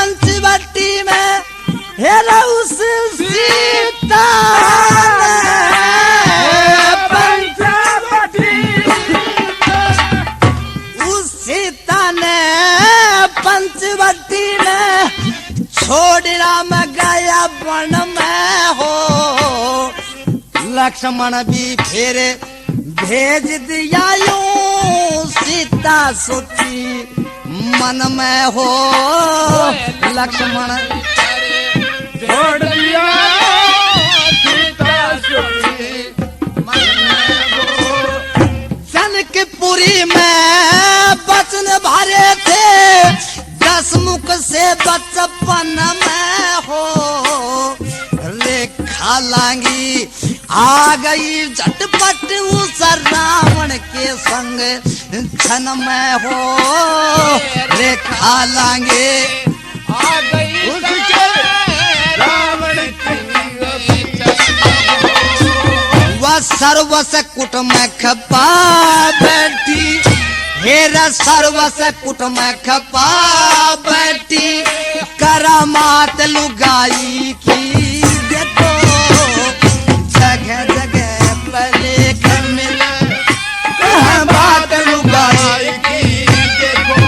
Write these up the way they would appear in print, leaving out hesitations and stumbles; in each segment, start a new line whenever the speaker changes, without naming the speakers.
पंचवटी में हेरा उस सीता पंचवटी उस सीता ने पंचवटी में छोड़ राम गया वन में हो। लक्ष्मण भी फिर भेज दिया यूं सीता सोची मन में हो। लक्ष्मण
छोड़ दिया सीता सोची मन में हो।
जनकपुरी में बचन भरे थे दसमुख से बचपन में हो। रेखा लांगी आ गई झटपट उस रावण के संग छन में हो। रेखा लांगे
आ गई उसके रावण की
वह सर्वस कुट में खपा बैठी। हेरा सर्वस कुट में खपा बैठी करामात लुगाई की। देखो जगह जगह पलेख मिला बात लुगाई की। देखो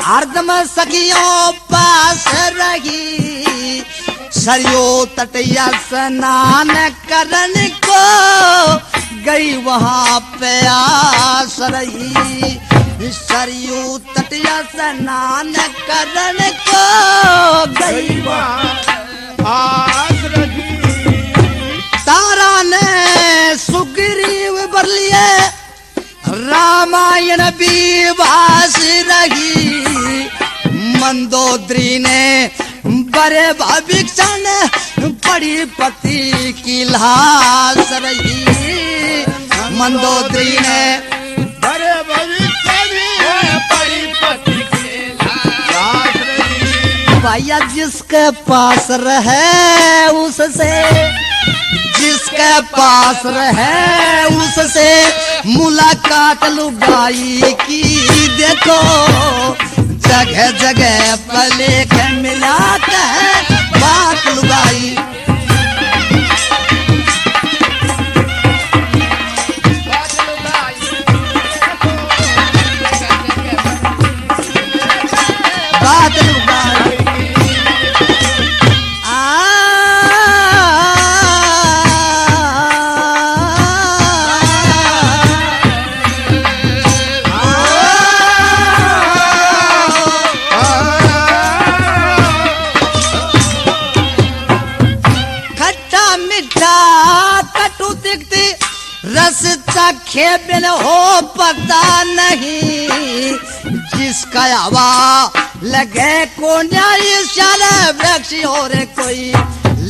हरदम सखियों पास रही। सरयू तटिया स्नान करन को गई वहां पे आस रही। सरयू तटिया स्नान करन को गई वहां
आस रही।
तारा ने सुग्रीव बर लिए रामायण भी भास रही। मंदोदरी ने बड़े भविक्षण बड़ी पति की लाश रही। मंदोदरी ने
बड़े भविक्षण बड़ी पति की लाश रही।
भैया जिसके पास रहे उससे जिसके पास रहे उससे मुलाकात लुगाई की। देखो जगह जगह पलेख मिलाता है बात लुगाई। बात लुगाई रस चखे बिन हो पता नहीं। जिसका हवा लगे को न्यायशाल वृक्ष और कोई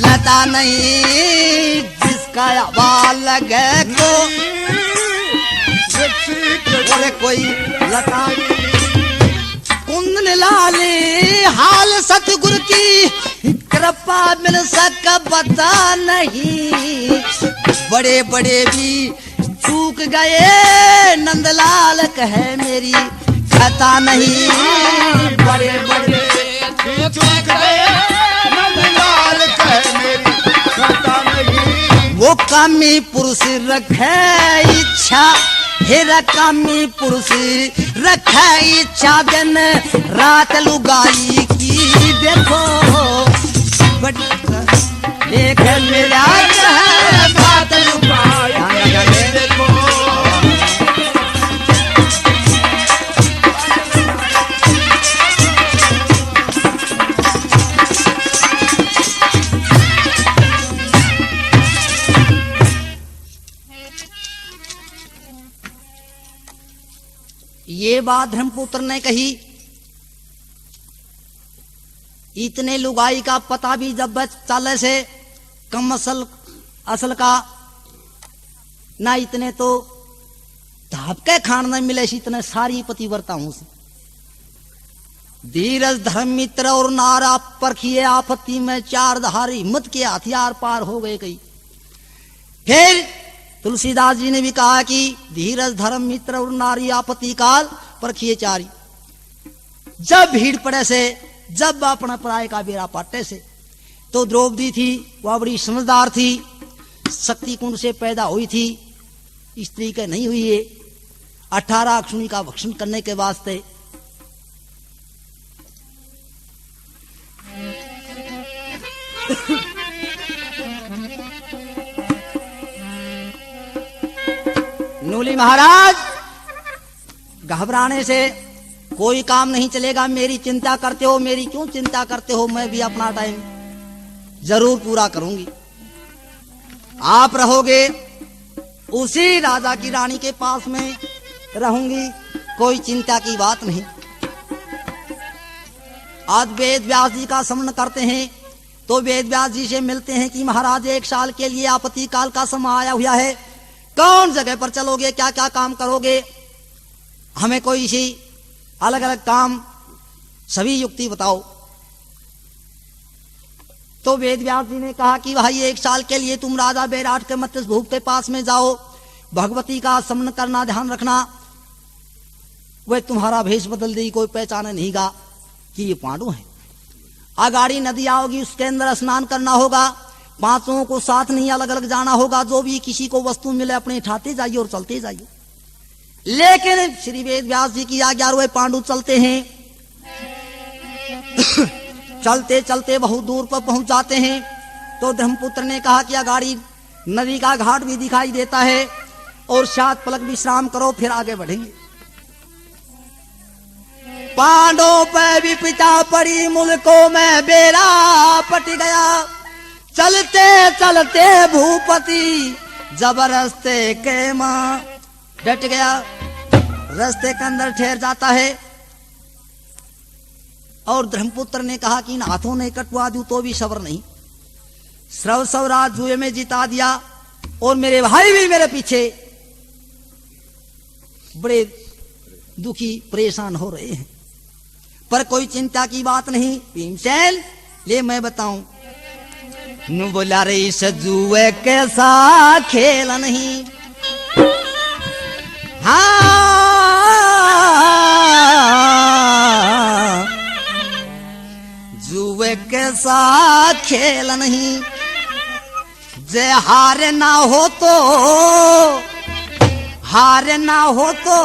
लता नहीं। जिसका हवा लगे को और कोई लता। कुंदन लाली हाल सतगुरु की कृपा मिल सक बता नहीं। बड़े बड़े भी चूक गए नंदलाल कहे मेरी खता नहीं। बड़े बड़े
चूक गए नंदलाल कहे मेरी खता नहीं।
वो कामी पुरुष रखे इच्छा। हेरा कामी पुरुष रखे इच्छा दिन रात लुगाई की। देखो देख मेरा बात लुगाई। देखो ये बात धर्मपुत्र ने कही। इतने लुगाई का पता भी जब चले से कम असल का ना, इतने तो धापके खान न मिले, इतने सारी पतिव्रता हूं से। धीरज धर्म मित्र और नारा परखिए आपत्ति में, चार धार हिम्मत के हथियार पार हो गए कई। फिर तुलसीदास जी ने भी कहा कि धीरज धर्म मित्र और नारी आपत्ति काल परखिए चारी। जब भीड़ पड़े से, जब अपना पराय का बेरा पाटे से, तो द्रौपदी थी, वह बड़ी समझदार थी, शक्ति कुंड से पैदा हुई थी, स्त्री के नहीं हुई है। 18 अक्षुणी का भक्षण करने के वास्ते नूली महाराज घबराने से कोई काम नहीं चलेगा, मेरी चिंता करते हो, मेरी क्यों चिंता करते हो, मैं भी अपना टाइम जरूर पूरा करूंगी। आप रहोगे उसी राजा की रानी के पास में रहूंगी, कोई चिंता की बात नहीं। आज वेद व्यास जी का स्मरण करते हैं तो वेद व्यास जी से मिलते हैं कि महाराज 1 साल के लिए आपत्ति काल का समय आया हुआ है, कौन जगह पर चलोगे, क्या क्या काम करोगे, हमें कोई इसी अलग अलग काम सभी युक्ति बताओ। तो वेद व्यास जी ने कहा कि भाई 1 साल के लिए तुम राजा बैराट के मत्स्य भूप के पास में जाओ, भगवती का स्मरण करना, ध्यान रखना, वह तुम्हारा भेष बदल देगी, कोई पहचाने नहीं गा कि ये पांडु है। अगाड़ी नदी आओगी, उसके अंदर स्नान करना होगा, 5 को साथ नहीं अलग अलग जाना होगा, जो भी किसी को वस्तु मिले अपने उठाते जाइए और चलते जाइए। लेकिन श्री वेद व्यास जी की आज्ञा, वे पांडु चलते हैं। चलते चलते बहुत दूर पर पहुंच जाते हैं तो धर्मपुत्र ने कहा कि अगाड़ी नदी का घाट भी दिखाई देता है और 7 पलक विश्राम करो, फिर आगे बढ़ेंगे। पांडवों पे भी पिता पड़ी, मुल्कों में बेरा पट गया, चलते चलते भूपति जब रास्ते के मां डट गया, रास्ते के अंदर ठहर जाता है। और धर्मपुत्र ने कहा कि इन हाथों ने कटवा दूं तो भी सब्र नहीं, श्रव स्वराज जुए में जिता दिया और मेरे भाई भी मेरे पीछे बड़े दुखी परेशान हो रहे हैं, पर कोई चिंता की बात नहीं। भीमसेन ले मैं बताऊं, नु बोला रे इस जुए कैसा खेल नहीं, हाँ जुए कैसा खेल नहीं, जे हार ना हो तो, हार ना हो तो,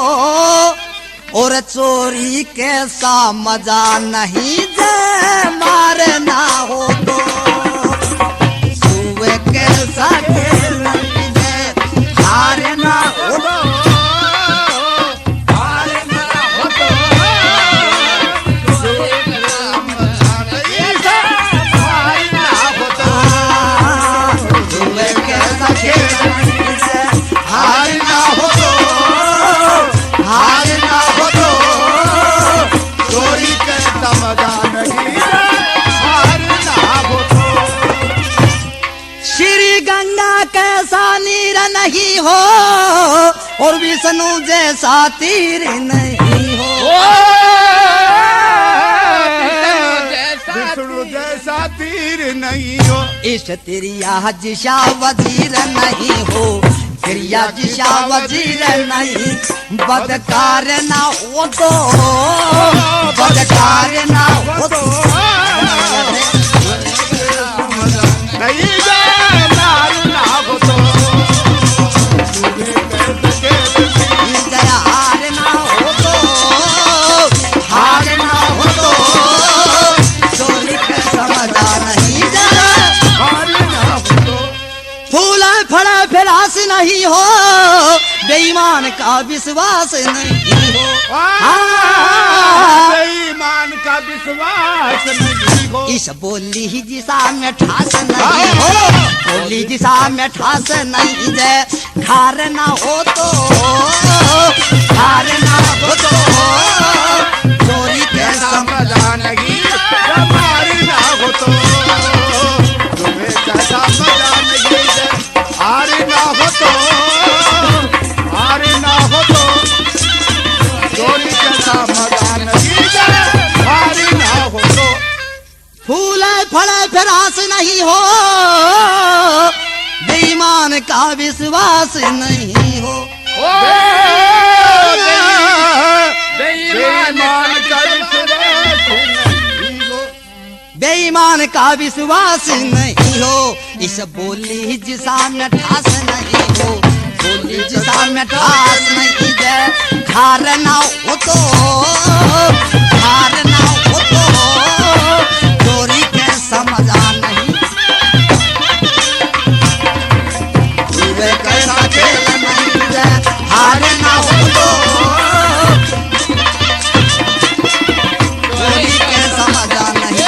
और चोरी कैसा मजा नहीं, जे मार ना हो तो, जुए कैसा खेल नहीं, जे हार ना हो तो, नहीं हो और विष्णु जैसा तीर नहीं हो,
विष्णु जैसा तीर नहीं हो,
इस तिरिया जिशा वजीर नहीं हो, तिरिया जिशा वजीर नहीं, बदकार ना हो तो, बदकार ना हो तो,
नहीं नार ना हो तो,
हार ना हो तो, हार ना हो तो, चोरी का समझा नहीं जा,
हार ना हो तो,
फूला फड़ा फिरास नहीं हो, बेईमान का विश्वास नहीं हो,
बेईमान का विश्वास नहीं हो,
इस बोली ही दिशा में ठास नहीं हो, बोली दिशा में ठास नहीं दे, हार ना हो तो, हार ना हो तो, चोरी के
समझा नहीं, हार ना
फड़े फिर आस नहीं हो, बेईमान का विश्वास नहीं हो।
बेईमान का विश्वास नहीं हो।
बेईमान का विश्वास नहीं हो, इस बोली जिसा में ठास नहीं हो, बोली जिसा में ठास नहीं दे। हार ना हो तो, हार ना हो तो, चोरी के समझा नहीं, वे कैसा खेल नहीं दे। हार ना हो तो, चोरी के समझा नहीं।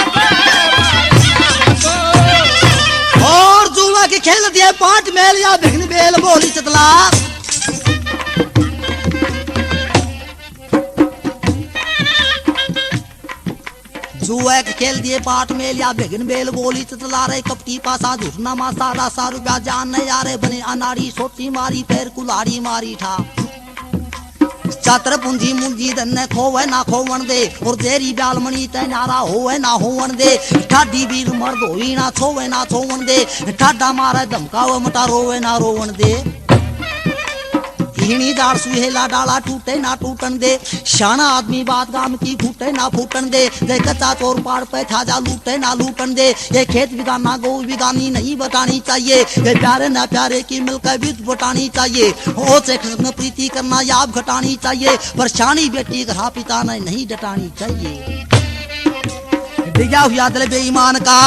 और जुआ के खेल दिए पांच मेल या भिगन बेल बोली चतला। जुआ के खेल दिए पाठ मेल या भिगन बेल बोली चतला रहे, कपटी पासा झूठना मा सारा सा रुपया जान नहीं आ रहे, बने अनाड़ी सोटी मारी पैर कुलाड़ी मारी ठा। चातर पूंजी मुंजी दन्ने खोवे ना खोवन दे, और जेरी ब्यालमणि तै नारा होवे ना होवन दे। ठाडी बीर मर्द होई ना छोवे ना छोवन दे, ठाडा मारे धमकावे मटा रोवे ना रोवन दे। हिणी दाड़ सुहेला डाला टूटे ना टूटन दे, शाना आदमी बात गाम की फूटे ना फूटन दे। जय कच्चा चोर पाड़ पे छाजा लूटे ना लूटन दे, ये खेत बिगाना गौ बिगानी नहीं बतानी चाहिए, ये प्यारे ना प्यारे की मिलकर बीत बटानी चाहिए। हो से प्रीति करना याब घटानी चाहिए, परेशानी बेटी घर पिता ने नहीं डटानी चाहिए। डिगा हुआ दिल बेईमान का,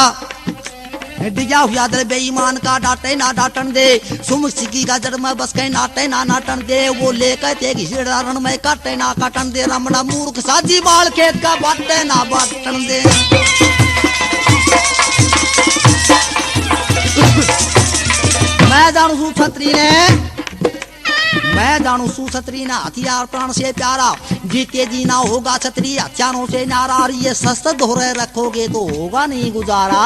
डिगा हुआ दिल बेईमान का, डांटे ना डांटन दे। सुम सिकी का जड़ में बस कहीं नाटे ना नाटन दे, वो लेकर ते रण में काटे ना काटन दे। रमणा मूर्ख साजी बाल खेत का बाटे ना बाटन दे। मैं जानू सू छतरी ने, मैं जानू सू छतरी ना हथियार प्राण से प्यारा, जीते जीना होगा छतरी हथियारों से नारा। ये सस्ता दोहरे रखोगे तो होगा नहीं गुजारा,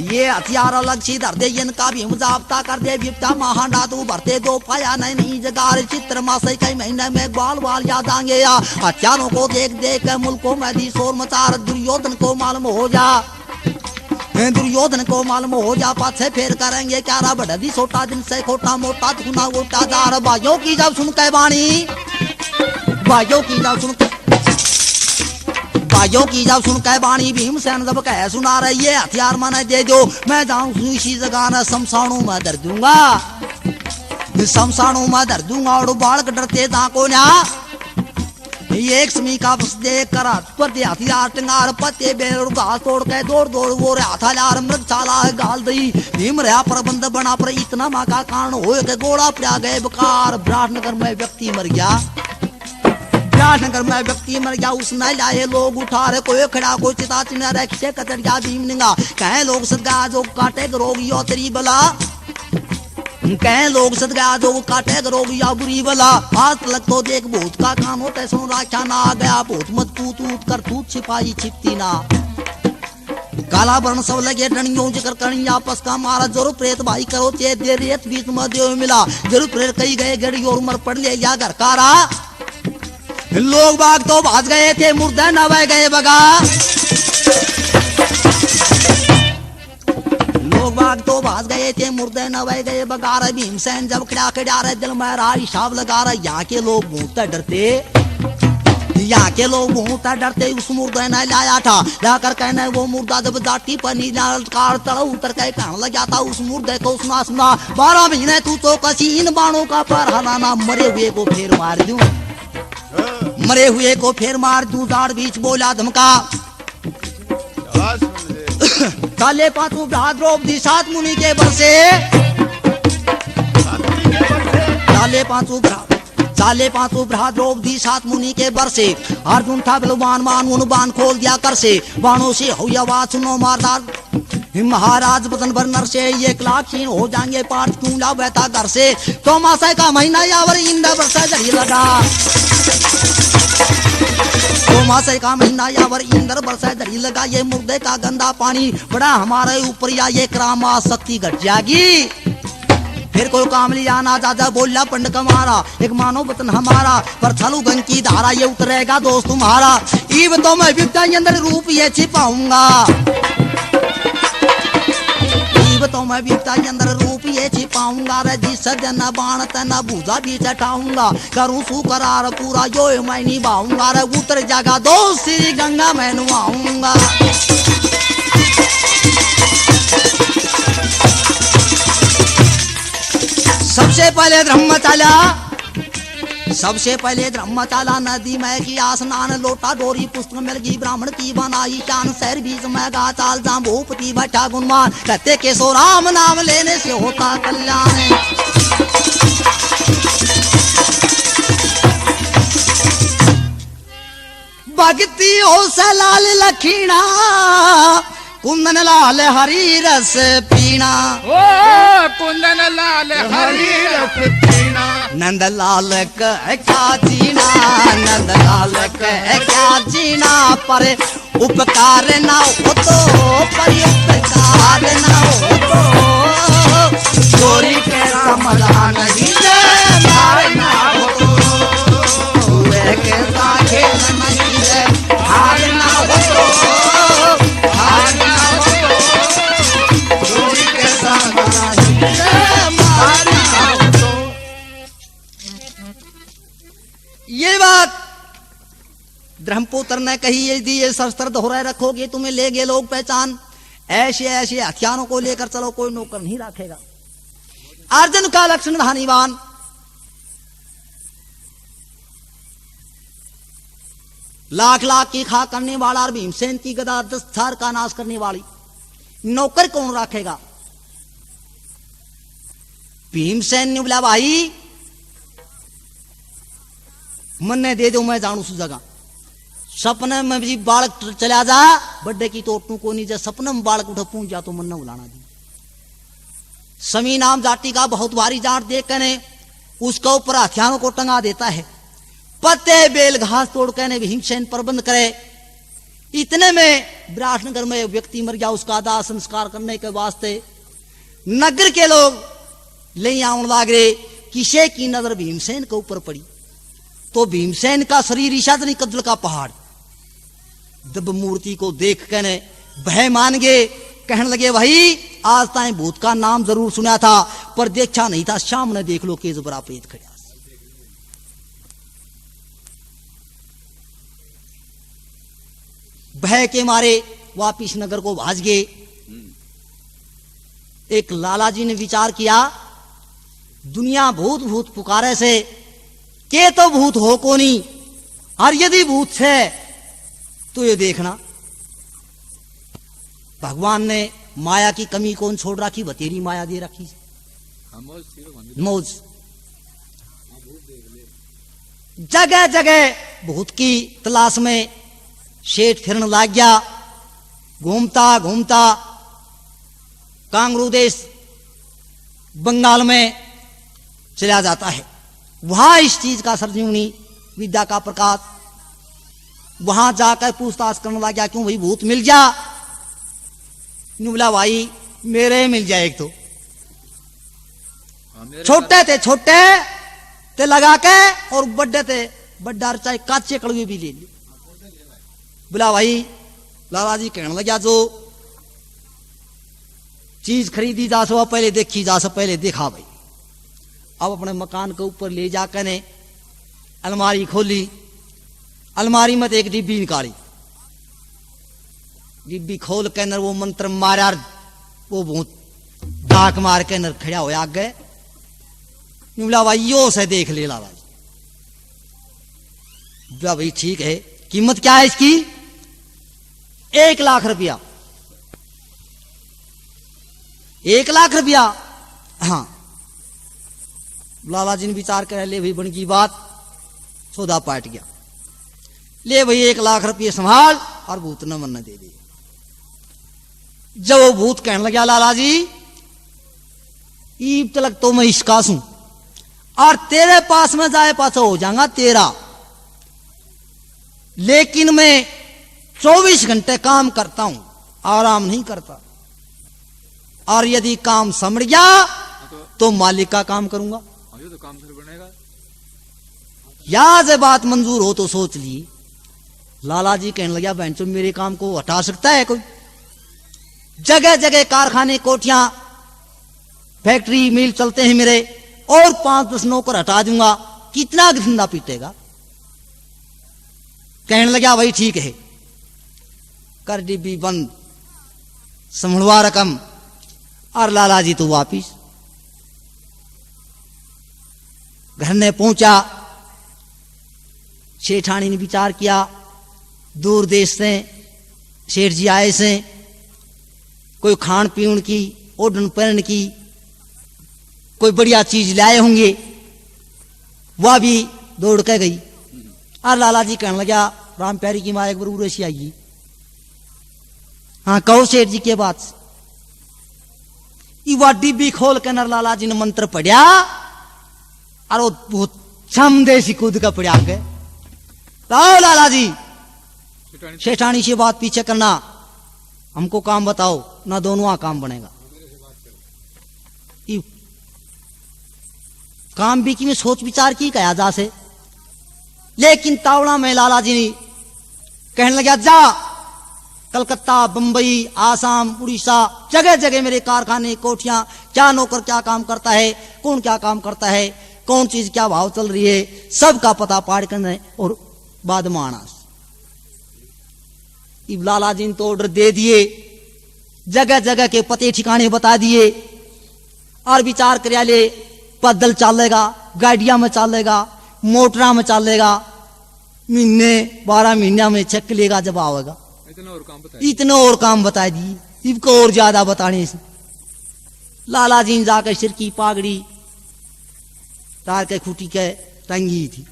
ये हथियार अलग सी धर दे, इनका भी मुजाबता कर दे। विपता महाडा तू भरते दो पाया नहीं जगार, चित्र मासे कई महीने में बाल बाल याद आएंगे या। हथियारों को देख देख मुल्कों में दी शोर मचार, दुर्योधन को मालूम हो जा, दुर्योधन को मालूम हो जा। पाछे फेर करेंगे क्या बढ़ी छोटा दिन से खोटा मोटा धुना गोटा जार। भाइयों की जब सुन के बाणी, भाइयों की जब सुन, भाइयों की जब सुन के बाणी, भीमसेन जब कह सुना रही है हथियार मैंने दे दो, मैं जाऊं इसी जगह न शमशानों में धर दूंगा, शमशानों में धर दूंगा। और बालक डरते दाको ना, एक समी का बस देख कर पते हथियार टंगार, पत्ते बेर और घास तोड़ के दौड़ दौड़ वो रे हथियार मृग चाला गाल दी। भीम रहा प्रबंध बना पर इतना माँ का कारण हो के गोड़ा पड़ा गए बकार। विराटनगर में व्यक्ति मर गया, विराटनगर में व्यक्ति मर गया, उसने लाए लोग उठा रहे, कोई खड़ा कोई चिता चिन्ह रहे, खिचे कचड़िया भीम निंगा। कहे लोग सदगा जो काटे रोग यो तेरी बला, कहे लोग सदगा जो काटे रोग या बुरी बला। आज तक तो देख भूत का काम होता सुन राख्या ना आ गया, भूत मत तूत कर तूत छिपाई छिपती ना। काला वर्ण सब लगे डणियों जिक्र करनी आपस का मारा, जरूर प्रेत भाई करो चे दे रेत बीच में देव मिला। जरूर प्रेत कई गए गड़ी और मर पड़ ले या घर कारा। लोग बाग तो भाग गए थे मुर्दा न बह गए बगा, लोग बाग तो भाग गए थे मुर्दे न बह गए बगा। भीमसेन जब खड़ा खड़ा रहे दिल में रहा हिसाब लगा रहा, यहाँ के लोग भूत डरते, यहाँ के लोग बहुत डरते। उस मुर्दे ने लाया था, लाकर कहने वो मुर्दा जब जाटी पर नीला कार तड़ा उतर के कहने लगा था उस मुर्दे को सुना सुना 12 महीने तू तो कसी इन बाणों का पर हराना, मरे हुए को फिर मार दूं, मरे हुए को फिर मार दूं। दाढ़ बीच बोला धमका, काले पांचू द्रौपदी 7 मुनि के बरसे, चाले पांचू द्रौपदी 7 मुनि के बरसे। अर्जुन था बलवान मान उन बाण खोल दिया कर से, बाणों से हो आवाज सुनो मारदार महाराज बदन भर नर से। 1 लाख छीन हो जाएंगे पाठ क्यों ला बहता घर से। तो मासा का महीना यावर इंदा बरसा जड़ी लगा, तो मासे का महीना यावर इंदर बरसा दरी लगा। ये मुर्दे का गंदा पानी बड़ा हमारे ऊपर या ये करामा शक्ति घट जाएगी। फिर कोई काम लिया ना दादा बोला पंड कमारा, एक मानो वतन हमारा पर थलु गंग की की धारा ये उतरेगा दोस्त तुम्हारा। ईब तो मैं विद्या के अंदर रूप ये छिपाऊंगा, ईब तो मैं विद्या के अंदर रूप ये छिपाऊंगा रे। जिस दिन बाण तना भूजा भी चटाऊंगा, करूं सु करार पूरा यो मैं निभाऊंगा रे। उतर जागा दोस्त श्री गंगा मैं नुआऊंगा। सबसे पहले ब्रह्मचाला, सबसे पहले ब्रह्मचाला नदी में किया स्नान, लोटा डोरी पुष्प मिल गई ब्राह्मण की बनाई शान। शहर बीच में गा चाल जाम भूपति बैठा गुणमान, कहते के सो राम नाम लेने से होता कल्याण। भक्ति हो से लाल लखीणा, कुंदन लाल हरी रस पीना।
ओ कुंदन लाल हरी रस पीना।
नंद लाल कह क्या जीना, नंद लाल कह क्या जीना। पर उपकार ना हो तो, पर उपकार ना हो तो, चोरी के समाधान नहीं दे मार ना हो तो, के साथे नहीं दे हार ना हो तो, हार ना हो तो, चोरी के समाधान नहीं दे मार ना हो तो। ये बात ब्रह्मपुत्र ने कही, यदि ये शस्त्र दोहराए रखोगे तुम्हें लेंगे लोग पहचान। ऐसे ऐसे हथियारों को लेकर चलो, कोई नौकर नहीं रखेगा। अर्जुन का लक्षण धनीवान, लाख लाख की खा करने वाला, और भीमसेन की गदा 10 थार का नाश करने वाली। नौकर कौन रखेगा? भीमसेन ने बोला भाई मन्ने दे दो, मैं जानू उस जगह। सपने में भी बालक चला जा, बड्डे की तो को नहीं जा, सपने में बालक उठा पूछ जा तो मन न बुलाना दी। समी नाम जाति का बहुत भारी जाट देख कर उसका ऊपर हथियारों को टंगा देता है। पत्ते बेल घास तोड़ कर भीमसेन प्रबंध करे। इतने में विराटनगर में एक व्यक्ति मर गया, उसका दाह संस्कार करने के वास्ते नगर के लोग ले आने लगे। किसे की नजर भीमसेन के ऊपर पड़ी तो भीमसेन का शरीर ईशादनी कद्र का पहाड़। जब मूर्ति को देख कर भय मान गए, कहने लगे भाई आज ताई भूत का नाम जरूर सुना था पर देखा नहीं था, सामने देख लो केज बरा पेट खड़ा। भय के मारे वापिस नगर को भाज गए। एक लाला जी ने विचार किया, दुनिया भूत भूत पुकारे से के तो भूत हो को नहीं, और यदि भूत है तो ये देखना भगवान ने माया की कमी कौन छोड़ रखी, बतेरी माया दे रखी मौज। जगह जगह भूत की तलाश में शेठ फिरने लग गया। घूमता घूमता कांगरू देश बंगाल में चला जाता है। वहां इस चीज का सर्जनी विद्या का प्रकाश, वहां जाकर पूछताछ करने लग गया, क्यों भाई भूत मिल जा? बोला भाई मेरे मिल जाए एक तो छोटे थे, छोटे ते लगा के, और बड्डे थे बड्डा, चाहे काचे कड़वे भी ले ली। बोला भाई लाला जी कहने लगा, जो चीज खरीदी जा सो पहले देखी जा सो पहले देखा भाई। अब अपने मकान के ऊपर ले जाकर ने अलमारी खोली, अलमारी में एक डिब्बी निकाली, डिब्बी खोल के अंदर वो मंत्र मारा, वो भूत डाक मार के अंदर खड़ा हो गए। बोला भाई यो से देख ले लाला जी। बोला भाई ठीक है, कीमत क्या है इसकी? 1 लाख रुपया। 1 लाख रुपया? हाँ। लाला जी ने विचार कर ले भाई बन की बात, सौदा पाट गया। ले भाई 1 लाख रुपये संभाल, और भूत न मन दे दे। जब वो भूत कहने लगा लाला जी ईब तलक तो मैं इसका हूं, और तेरे पास में जाए पास हो जाऊंगा तेरा, लेकिन मैं 24 घंटे काम करता हूं, आराम नहीं करता, और यदि काम समझ गया तो मालिक का काम करूंगा।
तो काम शुरू बनेगा।
या से बात मंजूर हो तो सोच ली। लाला जी कहने लगा बहन चो मेरे काम को हटा सकता है कोई? जगह जगह कारखाने कोठियां फैक्ट्री मिल चलते हैं मेरे, और 5-10 नौकर हटा दूंगा, कितना धंधा पीटेगा? कहने लगा भाई ठीक है, कर डिब्बी बंद, संभलवा रकम। और लाला जी तो वापिस घर ने पहुंचा। सेठानी ने विचार किया, दूर देश से सेठ जी आए से, कोई खान पीन की ओढ़न पहन की कोई बढ़िया चीज लाए होंगे, वह भी दौड़ के गई। और लाला जी कहने लगा राम प्यारी की माँ एक बार उर्वशी आएगी। हाँ कहो सेठ जी के बात। वह डिब्बी खोल के नर लाला जी ने मंत्र पढ़िया, और वो बहुत छम देसी कूद का पड़ा के लाओ लाला जी सेठानी से बात पीछे करना, हमको काम बताओ ना, दोनों काम बनेगा। काम भी की में सोच विचार की कहा जा से, लेकिन तावड़ा में लाला जी ने कहने लगा जा कलकत्ता बंबई आसाम उड़ीसा जगह जगह मेरे कारखाने कोठियां, क्या नौकर क्या काम करता है, कौन क्या काम करता है, कौन चीज क्या भाव चल रही है, सबका पता पाड़ करने और बाद में आना। लाला जी ने तो ऑर्डर दे दिए, जगह जगह के पते ठिकाने बता दिए, और विचार कर ले पैदल चलेगा, गाड़िया में चलेगा, मोटरा में चलेगा, महीने 12 महीना में चेक लेगा जब आवेगा। इतने और काम बता दिए, इनको और ज्यादा बताने से लाला जी ने जाकर सिर की पागड़ी तार के खूटी के टंगी थी,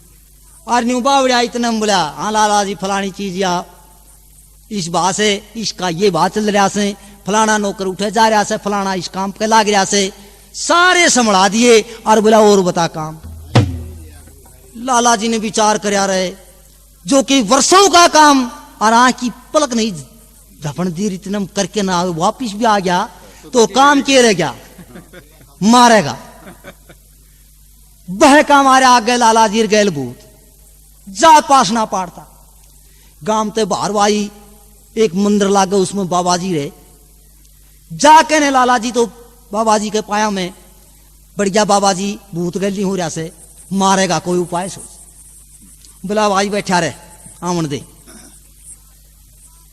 और न्यू बावड़िया इतना बोला हाँ लाला जी फलानी चीज या इस बात से इसका ये बात चल रहा से, फलाना नौकर उठे जा रहा से, फलाना इस काम पे लाग रहा से, सारे संभला दिए। और बोला और बता काम। लाला जी ने विचार कर रहे जो कि वर्षों का काम, और आंख की पलक नहीं झपन दी इतना करके ना वापिस भी आ गया तो काम के रह गया, मारेगा बह का मारे आ गए। लाला जी गैल भूत जा पास ना पाड़ता, गांव ते बाहर वाई एक मंदिर लागे, उसमें बाबा जी रहे। जाके ने लाला जी तो बाबा जी के पाया में बढ़िया, बाबा जी भूत गैली हो रहा से, मारेगा कोई उपाय सोच। बोला भाई बैठा रहे आमन दे।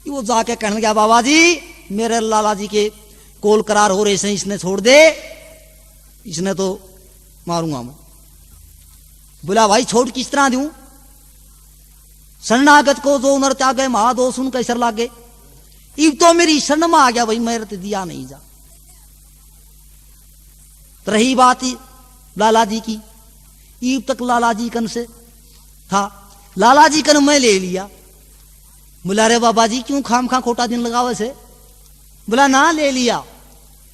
वो जाके कहने लगा बाबा जी मेरे लाला जी के कोल करार हो रहे से, इसने छोड़ दे, इसने तो मारूंगा मैं। बोला भाई छोड़ किस तरह दूं, शरणागत को जो नर त्यागे महादोष उन कैसर लागे। इब तो मेरी शरण में आ गया भाई, मेरे तो दिया नहीं जा। तो रही बात लाला जी की, इब तक लाला जी कन से था, लाला जी कन मैं ले लिया। बोला रे बाबा जी क्यों खाम खा खोटा दिन लगावे से? बोला ना ले लिया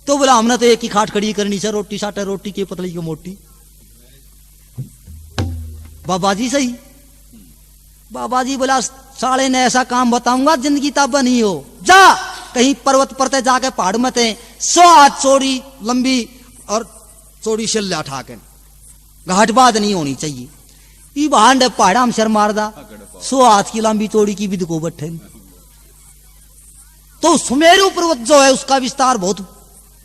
तो बोला हमने तो एक ही खाट खड़ी करनी से, रोटी साटे रोटी की पतली की मोटी। बाबा जी सही। बाबा जी बोला साले ने ऐसा काम बताऊंगा जिंदगी ताबा नहीं हो, जा कहीं पर्वत पर ते जाके पहाड़ में ते 100 हाथ चौड़ी लंबी और चौड़ी शल्ला उठा के, घाट बात नहीं होनी चाहिए। ई भांड पहाड़ा हम शर मार दा 100 हाथ की लंबी चौड़ी की विद को बैठे। तो सुमेरु पर्वत जो है उसका विस्तार बहुत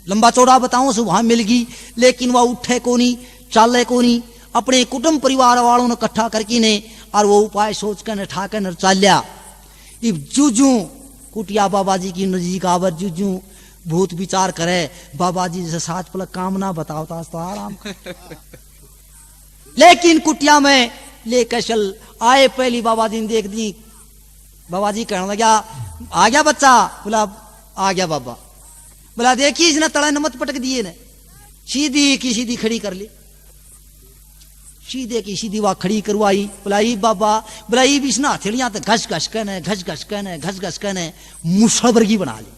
लंबा चौड़ा बताऊं से वहां मिल गई, लेकिन वह उठे को नहीं, चाले को नहीं। अपने कुटुंब परिवार वालों ने इकट्ठा करके ने और वो उपाय सोच कर ठा कर चाल्या। जूजू कुटिया बाबा जी की नजीक आवर जूजू भूत विचार करे, बाबा जी जैसे 7 पलक काम ना बताओ तो आराम। लेकिन कुटिया में लेकर चल आए, पहली बाबा जी ने देख दी। बाबा जी कहने लगा आ गया बच्चा? बोला आ गया बाबा। बोला देखिए इसने तड़ा नमत पटक दिए ने, सीधी की सीधी खड़ी कर ली, सीधे की सीधी वहां खड़ी करवाई। बोला ई बाबा, बोला ई बिसना हथेलियां तो घस घस कहने घस घस कहने घस घस कहने मुसलबरगी बना ली।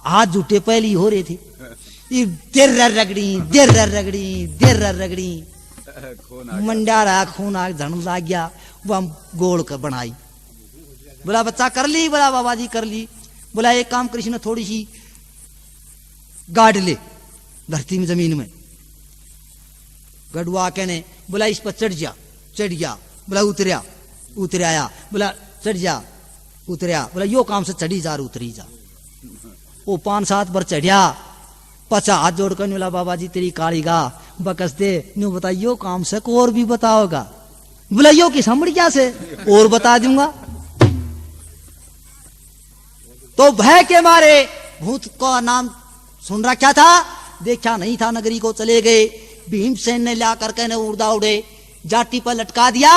हाथ झूठे पहली हो रहे थे, देर रगड़ी देर रगड़ी देर रगड़ी, मंडारा खून आग धन लाग गया। वो गोल कर बनाई। बोला बच्चा कर ली? बोला बाबा जी कर ली। बोला एक काम कृष्ण थोड़ी सी गाड़ ले धरती में जमीन में, गढ़वा कहने बोला इस पर चढ़ गया बोला उतराया बोला चढ़ जा उतरिया बोला यो काम से चढ़ी जा उतरी जा। वो 5-7 बार चढ़िया, पचा हाथ जोड़ कर बोला बाबा जी तेरी काली गा बकस दे न्यू बताइयो काम से को और भी बताओगा। बोला यो की समझिया से और बता दूंगा। तो भय के मारे भूत का नाम सुन रखा था, देखा नहीं था, नगरी को चले गए। भीमसेन ने ला करके ने उड़दा उड़े जाटी पर लटका दिया।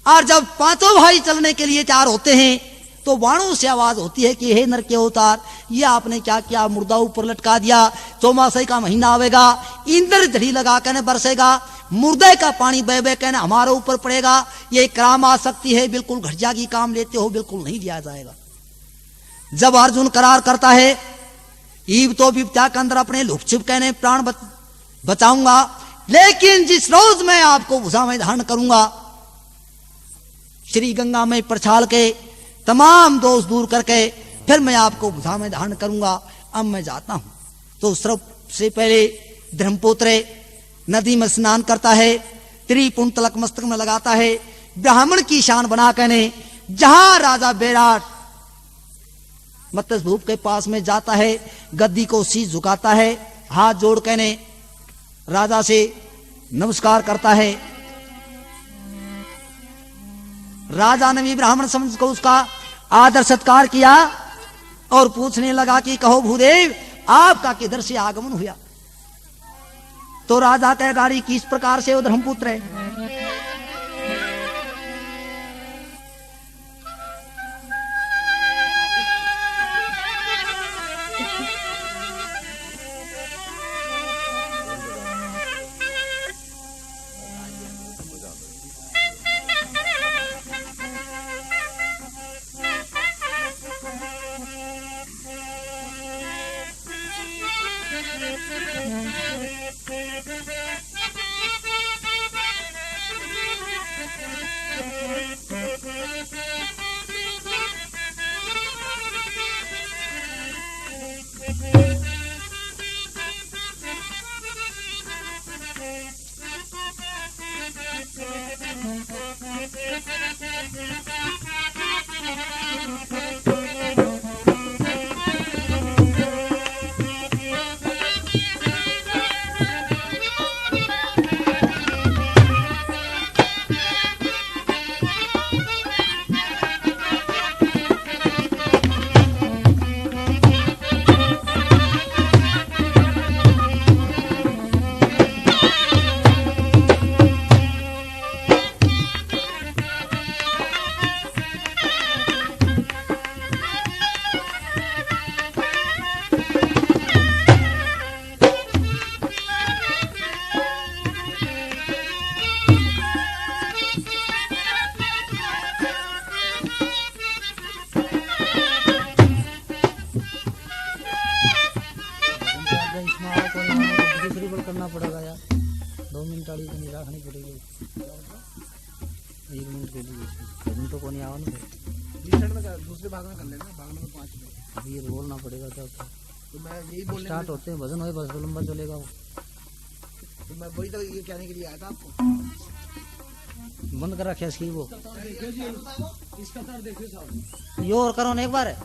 और जब 5 भाई चलने के लिए तैयार होते हैं तो बाणों से आवाज होती है कि हे नर के अवतार, ये आपने क्या किया, मुर्दा ऊपर लटका दिया। चौमासे का महीना आवेगा, इंद्र झड़ी लगा कहने बरसेगा, मुर्दे का पानी बह बह कहने हमारे ऊपर पड़ेगा। ये कराम आ सकती है, बिल्कुल घट जाएगी, काम लेते हो बिल्कुल नहीं दिया जाएगा। जब अर्जुन करार करता है ईब तो विपत्या के अंदर अपने लुक छिप कहने प्राण बचाऊंगा, लेकिन जिस रोज मैं आपको भुजा में धारण करूंगा, श्री गंगा में प्रछाल के तमाम दोष दूर करके फिर मैं आपको भुजा में धारण करूंगा। अब मैं जाता हूं। तो सबसे पहले धर्मपुत्र नदी में स्नान करता है, त्रिपुंड तलक मस्तक में लगाता है, ब्राह्मण की शान बना कहने जहां राजा बेराट मत्स्य भूप के पास में जाता है, गद्दी को शीश झुकाता है, हाथ जोड़ कहने राजा से नमस्कार करता है। राजा ने भी ब्राह्मण समझ को उसका आदर सत्कार किया और पूछने लगा कि कहो भूदेव आपका किधर से आगमन हुआ। तो राजा कह गाड़ी किस प्रकार से वो धर्मपुत्र है। करना पड़ेगा यार, 2 मिनट वाली तो नहीं रखनी पड़ेगी, 1 मिनट के लिए तो कोई आवा नहीं। दूसरे भाग में कर लेना, भाग में 5 मिनट अभी ये बोलना पड़ेगा। तो मैं यही बोल स्टार्ट होते हैं भजन हो बस लंबा चलेगा वो। तो मैं वही तो ये कहने के लिए आया था आपको। बंद कर रखा इसकी वो, इसका देखिए यो और करो ना एक बार।